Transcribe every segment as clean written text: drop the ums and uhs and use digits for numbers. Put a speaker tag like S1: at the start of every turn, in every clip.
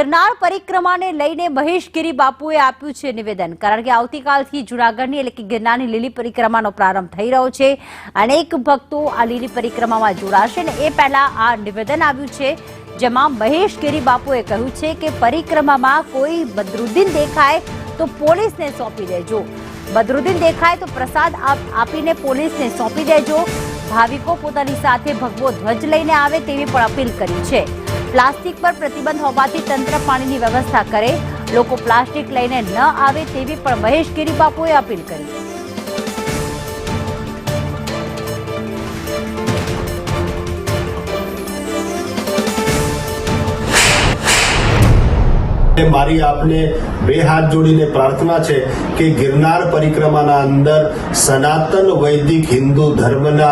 S1: गिरनार परिक्रमाने लईने महेश गिरी बापुए आप्યું છે નિવેદન। કારણ કે આવતીકાલથી જૂનાગઢની એટલે કે ગિરનારની લીલી પરિક્રમાનો પ્રારંભ થઈ રહ્યો છે। અનેક ભક્તો આ લીલી પરિક્રમામાં જોડાશે ને એ પહેલા આ નિવેદન આવ્યું છે, જેમાં મહેશ ગીરી બાપુએ કહ્યું છે કે પરિક્રમામાં કોઈ બદરુદ્દીન દેખાય તો પોલીસને સોંપી દેજો, બદરુદ્દીન દેખાય તો પ્રસાદ આપીને પોલીસને સોંપી દેજો। ભાવિકો પોતાની સાથે ભગવો ધ્વજ લઈને આવે તેવી પણ અપીલ કરી છે। प्लास्टिक पर प्रतिबंध होवाथी तंत्र पाणीनी व्यवस्था करे, लोको प्लास्टिक लईने न आवे तेवी पण महेश गिरी बापुए अपील करी।
S2: मारी आपने बे हाथ जोड़ीने प्रार्थना है कि गिरनार परिक्रमा अंदर सनातन वैदिक हिंदू धर्मना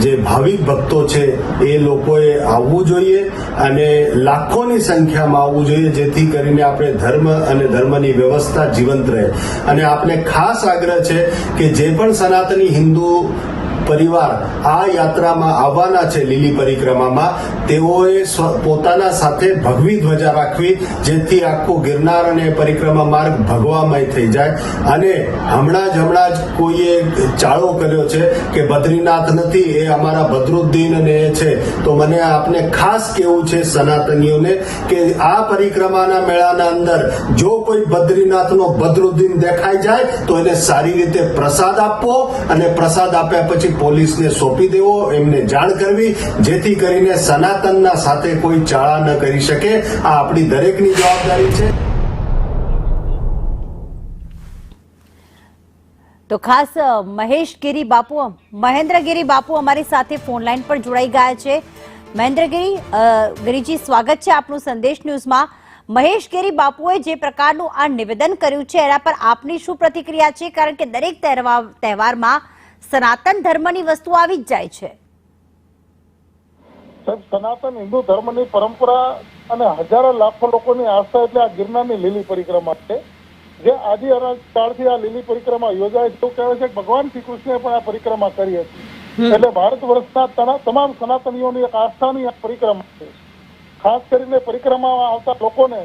S2: जे भाविक भक्तों छे ए लोकोए आववुं जोईए अने लाखोनी संख्यामां आववुं जोईए, जेथी करीने आपणे धर्म अने धर्मनी व्यवस्था जीवंत रहे। अने आपने खास आग्रह छे कि जे पण सनातनी हिंदू परिवार आ यात्रा में आववाना छे लीली परिक्रमा में तेओए पोताना साथे भगवी ध्वजा राखवी, जेथी आखो गिरनार अने परिक्रमा मार्ग भगवामय थई जाय। अने हमणाज कोईए चाळो कर्यो छे कि बद्रीनाथ नथी, ए अमारा बदरुद्दीन ने छे। तो मने आपने खास कहेवुं छे सनातनीओने कि आ परिक्रमाना मेळाना अंदर जो कोई बद्रीनाथनो बदरुद्दीन देखाई जाय तो एने सारी रीते प्रसाद आपवो अने प्रसाद आप्या पछी पोलीस ने सौंपी देवो, एमने जाण करवी, जेथी करीने सनातनना साथे कोई चाळा न करी शके। आ आपणी दरेकनी जवाबदारी छे।
S1: तो खास महेश गिरी बापू, महेंद्र गिरी बापू अमारी साथे फोन लाइन पर जोड़ाई गया छे। महेंद्र गिरीजी, स्वागत है आपनु संदेश न्यूज में। महेश गिरी बापुए जे प्रकारનું આ નિવેદન કર્યું છે એના પર આપની શું પ્રતિક્રિયા છે? કારણ કે દરેક તહેવારમાં સનાતન ધર્મની વસ્તુ આવી જ જાય છે।
S3: સનાતન હિન્દુ ધર્મની પરંપરા અને હજારો લાખો લોકોની આસ્થા એટલે આ ગિરનારની લીલી પરિક્રમા છે, જે આદિ કાળથી આ લીલી પરિક્રમા યોજાય છે। કહેવાય છે કે ભગવાન શ્રી કૃષ્ણે પણ આ પરિક્રમા કરી હતી, એટલે ભારત વર્ષના તમામ સનાતનીઓની એક આસ્થાની આ પરિક્રમા છે। ખાસ કરીને પરિક્રમામાં આવતા લોકોને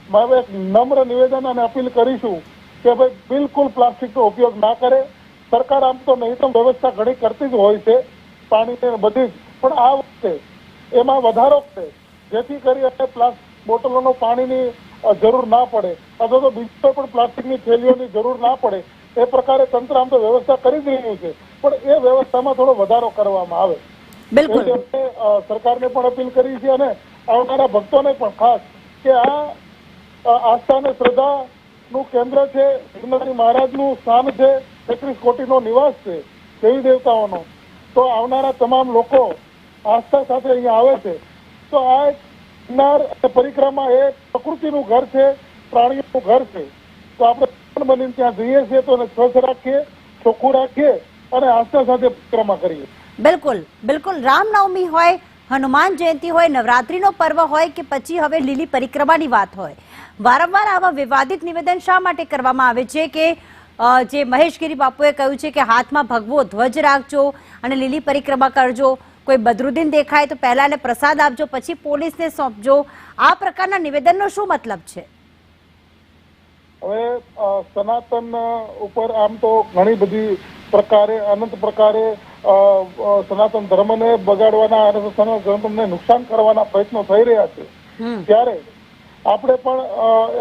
S3: મારે એક નમ્ર નિવેદન અને અપીલ કરીશું કે ભાઈ બિલકુલ પ્લાસ્ટિકનો ઉપયોગ ના કરે। સરકાર આમ તો નહીં તો વ્યવસ્થા ઘણી કરતી જ હોય છે પાણીની બધી જ, પણ આ વખતે એમાં વધારો છે, જેથી કરી પ્લાસ્ટિક બોટલોનો પાણીની જરૂર ના પડે અથવા તો બીજી પણ પ્લાસ્ટિકની થેલીઓની જરૂર ના પડે એ પ્રકારે તંત્ર આમ તો વ્યવસ્થા કરી જ રહ્યું છે, પણ એ વ્યવસ્થામાં થોડો વધારો કરવામાં આવે।
S1: બિલકુલ
S3: સરકારને પણ અપીલ કરી છે અને આવનારા ભક્તોને પણ ખાસ કે આ આસ્થા અને શ્રદ્ધાનું કેન્દ્ર છે, ગિરનારી મહારાજનું સ્થાન છે, 33 કોટીનો નિવાસ છે દેવી દેવતાઓનો। તો આવનારા તમામ લોકો આસ્થા સાથે અહીંયા આવે છે। તો આ ગિરનાર પરિક્રમા એ પ્રકૃતિનું ઘર છે, પ્રાણીઓનું ઘર છે। તો આપણે બનીને ત્યાં જઈએ છીએ તો એને સ્વચ્છ રાખીએ, ચોખ્ખું રાખીએ અને આસ્થા સાથે પરિક્રમા કરીએ।
S1: બિલકુલ બિલકુલ। રામનવમી હોય, હનુમાન જયંતિ હોય, નવરાત્રીનો પર્વ હોય કે પછી હવે લીલી પરિક્રમાની વાત હોય, વારંવાર આવા વિવાદિત નિવેદન શા માટે કરવામાં આવે છે કે જે મહેશ ગીરી બાપુએ કહ્યું છે કે હાથમાં ભગવો ધ્વજ રાખજો અને લીલી પરિક્રમા કરજો, કોઈ બદરુદ્દીન દેખાય તો પહેલા એને પ્રસાદ આપજો પછી પોલીસને સોંપજો, આ પ્રકારના નિવેદનનો શું મતલબ છે?
S3: હવે સનાતન ઉપર આમ તો ઘણી બધી પ્રકારે અનંત પ્રકારે સનાતન ધર્મને બગાડવાના અને સનાતન ધર્મને નુકસાન કરવાના પ્રયત્નો થઈ રહ્યા છે, ત્યારે આપણે પણ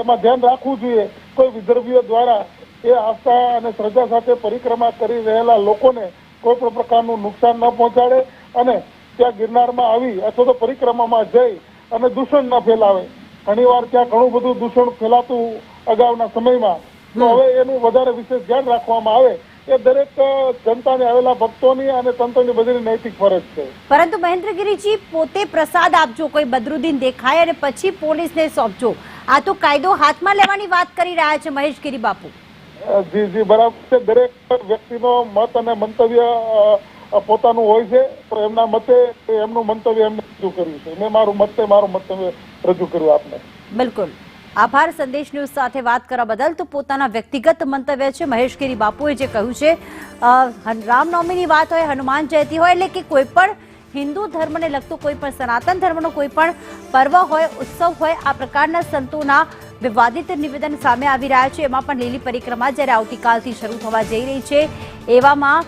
S3: એમાં ધ્યાન રાખવું જોઈએ। કોઈ વિદર્ભીઓ દ્વારા એ આસ્થા અને શ્રદ્ધા સાથે પરિક્રમા કરી રહેલા લોકોને કોઈ પણ પ્રકારનું નુકસાન ન પહોંચાડે અને ત્યાં ગિરનારમાં આવી અથવા તો પરિક્રમામાં જઈ અને દૂષણ ન ફેલાવે। ઘણીવાર ત્યાં ઘણું બધું દૂષણ ફેલાતું અગાઉના સમયમાં, તો હવે એનું વધારે વિશેષ ધ્યાન રાખવામાં આવે એ દરેક જનતાને આવેલા ભક્તોની અને તંત્રની બધી નૈતિક ફરજ છે। પરંતુ
S1: મહેન્દ્ર ગિરીજી, પોતે પ્રસાદ આપજો, કોઈ બદરુદ્દીન દેખાય અને પછી પોલીસને સોંપજો, આ તો કાયદો હાથમાં લેવાની વાત કરી રહ્યા છે મહેશ ગીરી બાપુ।
S3: જી બરાબર છે। દરેક વ્યક્તિનો મત અને મંતવ્ય પોતાનું હોય છે, તો એમના મતે એમનું મંતવ્ય એમને રજૂ કર્યું છે। મેં મારું મંતવ્ય રજૂ કર્યું આપને।
S1: બિલકુલ આભાર સંદેશ ન્યૂઝ સાથે વાત કરવા બદલ। તો પોતાના વ્યક્તિગત મંતવ્ય છે મહેશ ગીરી બાપુએ જે કહ્યું છે, રામનવમીની વાત હોય, હનુમાન જયંતિ હોય એટલે કે કોઈ પણ હિન્દુ ધર્મને લગતો કોઈ પણ સનાતન ધર્મનો કોઈ પણ પર્વ હોય, ઉત્સવ હોય, આ પ્રકારના સંતોના વિવાદિત નિવેદન સામે આવી રહ્યા છે. એમાં પણ લીલી પરિક્રમા જ્યારે આવતીકાલથી શરૂ થવા જઈ રહી છે, એવામાં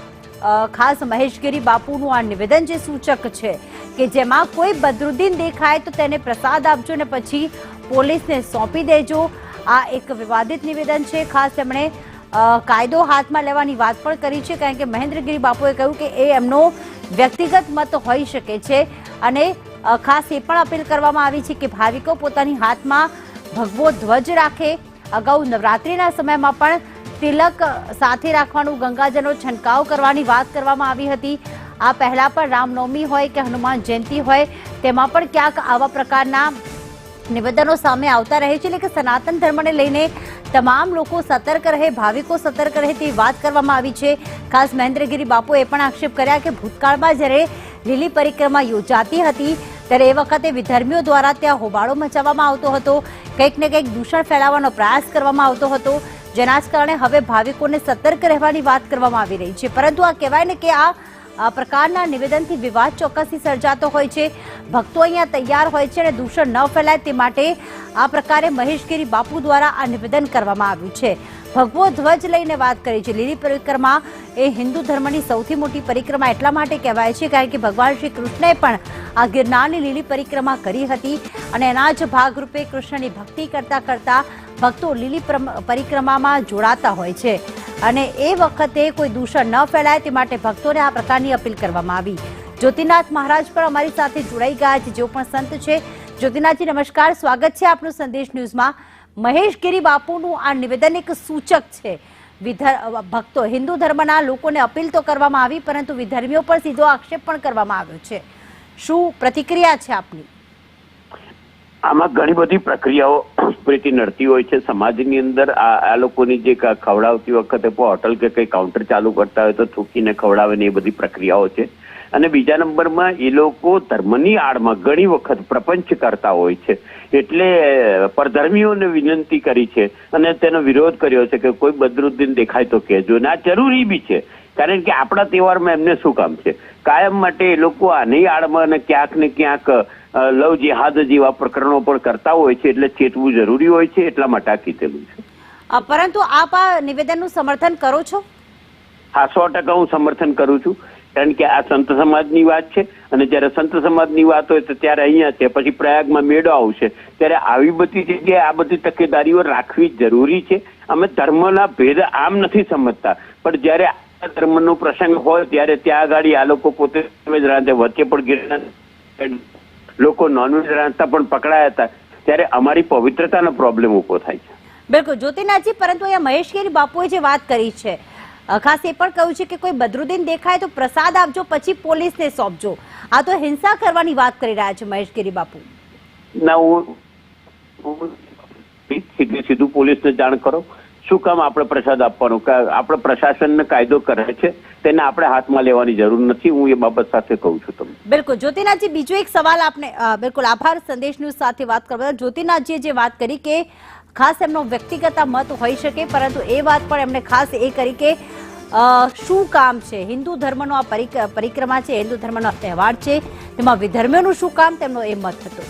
S1: ખાસ મહેશગીરી બાપુનું આ નિવેદન જે સૂચક છે કે જેમાં કોઈ બદરુદ્દીન દેખાય તો તેને પ્રસાદ આપજો ને પછી પોલીસને સોંપી દેજો. આ એક વિવાદિત નિવેદન છે. ખાસ તેમણે કાયદો હાથમાં લેવાની વાત પણ કરી છે, કારણ કે મહેન્દ્રગીરી બાપુએ કહ્યું કે એ એમનો વ્યક્તિગત મત હોઈ શકે છે અને ખાસ એ પણ અપીલ કરવામાં આવી છે કે ભાવિકો પોતાની હાથમાં ભગવો ધ્વજ રાખે. અગાઉ નવરાત્રિના સમયમાં પણ તિલક સાથે રાખવાનું, ગંગાજળનો છંટકાવ કરવાની વાત કરવામાં આવી હતી. આ પહેલા પણ રામનવમી હોય કે હનુમાન જયંતિ હોય તેમાં પણ ક્યાંક આવા પ્રકારના નિવેદનો સામે આવતા રહે છે. એટલે કે સનાતન ધર્મને લઈને તમામ લોકો સતર્ક રહે, ભાવિકો સતર્ક રહે તેવી વાત કરવામાં આવી છે. ખાસ મહેન્દ્રગીરી બાપુએ પણ આક્ષેપ કર્યા કે ભૂતકાળમાં જ્યારે લીલી પરિક્રમા યોજાતી હતી ત્યારે એ વખતે વિધર્મીઓ દ્વારા ત્યાં હોબાળો મચાવવામાં આવતો હતો, કંઈક ને કંઈક દૂષણ ફેલાવવાનો પ્રયાસ કરવામાં આવતો હતો, જેના જ કારણે હવે ભાવિકોને સતર્ક રહેવાની વાત કરવામાં આવી રહી છે. પરંતુ આ કહેવાય ને કે આ પ્રકારના નિવેદનથી વિવાદ ચોક્કસથી સર્જાતો હોય છે. ભક્તો અહીંયા તૈયાર હોય છે અને દૂષણ ન ફેલાય તે માટે આ પ્રકારે મહેશગીરી બાપુ દ્વારા આ નિવેદન કરવામાં આવ્યું છે. ભગવો ધ્વજ લઈને વાત કરી છે. લીલી પરિક્રમા એ હિન્દુ ધર્મની સૌથી મોટી પરિક્રમા એટલા માટે કહેવાય છે કારણ કે ભગવાન શ્રી કૃષ્ણએ પણ આ ગિરનારની લીલી પરિક્રમા કરી હતી અને એના જ ભાગરૂપે કૃષ્ણની ભક્તિ કરતા કરતા ભક્તો લીલી પરિક્રમામાં જોડાતા હોય છે અને એ વખતે કોઈ દૂષણ ન ફેલાય તે માટે ભક્તોને આ પ્રકારની અપીલ કરવામાં આવી. જ્યોતિનાથ મહારાજ પણ અમારી સાથે જોડાઈ ગયા છે, જેઓ પણ સંત છે. જ્યોતિનાથજી નમસ્કાર, સ્વાગત છે આપનું સંદેશ ન્યૂઝમાં. મહેશગીરી બાપુનું આ નિવેદન એક સૂચક છે. ભક્તો, હિન્દુ ધર્મના લોકોને અપીલ તો કરવામાં આવી, પરંતુ વિધર્મીઓ પર સીધો આક્ષેપ પણ કરવામાં આવ્યો છે. શું પ્રતિક્રિયા છે આપની?
S4: આમાં ઘણી બધી પ્રક્રિયાઓ પ્રીતિ નડતી હોય છે સમાજની અંદર. આ લોકોની જે ખવડાવતી વખતે હોટલ કે કઈ કાઉન્ટર ચાલુ કરતા હોય તો થૂકીને ખવડાવે ને એ બધી પ્રક્રિયાઓ છે. અને બીજા નંબરમાં એ લોકો ધર્મની આડમાં ઘણી વખત પ્રપંચ કરતા હોય છે. એટલે પરધર્મીઓને વિનંતી કરી છે અને તેનો વિરોધ કર્યો છે કે કોઈ બદરુદ્દીન દેખાય તો કહેજો. ને આ જરૂરી બી છે, કારણ કે આપણા તહેવારમાં એમને શું કામ છે? કાયમ માટે એ લોકો આની આડમાં અને ક્યાંક ને ક્યાંક લવ જેહાદ જેવા પ્રકરણો પણ કરતા હોય છે, એટલે ચેતવું જરૂરી હોય છે. એટલા માટે આ કીધેલું છે.
S1: પરંતુ આપ આ નિવેદનનું સમર્થન કરો છો?
S4: હા, 100% હું સમર્થન કરું છું, કારણ કે આ સંત સમાજની વાત છે અને જ્યારે સંત સમાજની વાત હોય તો ત્યારે અહીંયા છે, પછી પ્રયાગમાં મેળો આવશે, ત્યારે આવી બધી જગ્યાએ આ બધી તકેદારીઓ રાખવી જરૂરી છે. અમે ધર્મના ભેદ આમ નથી સમજતા, પણ જ્યારે આ ધર્મનો પ્રસંગ હોય ત્યારે ત્યાં આગળ આ લોકો પોતે રાંધે, વચ્ચે પણ ગિરનાર લોકો નોનવેજ રાંધતા પણ પકડાયા હતા, ત્યારે અમારી પવિત્રતાનો પ્રોબ્લેમ ઉભો થાય છે.
S1: બિલકુલ જ્યોતિનાથજી, પરંતુ અહીંયા મહેશગીરી બાપુએ જે વાત કરી છે, ખાસ એ પણ કહ્યું છે કે કોઈ બદરુદ્દીન દેખાય તો પ્રસાદ આપજો પછી પોલીસને સોંપજો. આ તો હિંસા કરવાની વાત કરી રહ્યા છે મહેશગીરી બાપુ.
S4: ના, હું સીધું પોલીસને જાણ કરો. શું કામ આપણે પ્રસાદ આપવાનું? આપણે પ્રશાસનને કાયદો કરે છે, તેને આપણે હાથમાં લેવાની જરૂર નથી. હું એ બાબત સાથે કહું છું તમને.
S1: બિલકુલ જ્યોતિનાથજી, બીજો એક સવાલ આપને. બિલકુલ આભાર સંદેશ ન્યૂઝ સાથે વાત કરવા. જ્યોતિનાથજીએ જે વાત કરી કે ખાસ એમનો વ્યક્તિગત મત હોઈ શકે, પરંતુ એ વાત પણ એમણે ખાસ એ કરી કે શું કામ છે હિન્દુ ધર્મનો આ પરિક્રમા છે, હિન્દુ ધર્મનો તહેવાર છે, તેમાં વિધર્મીઓનું શું કામ, તેમનો એ મત હતો.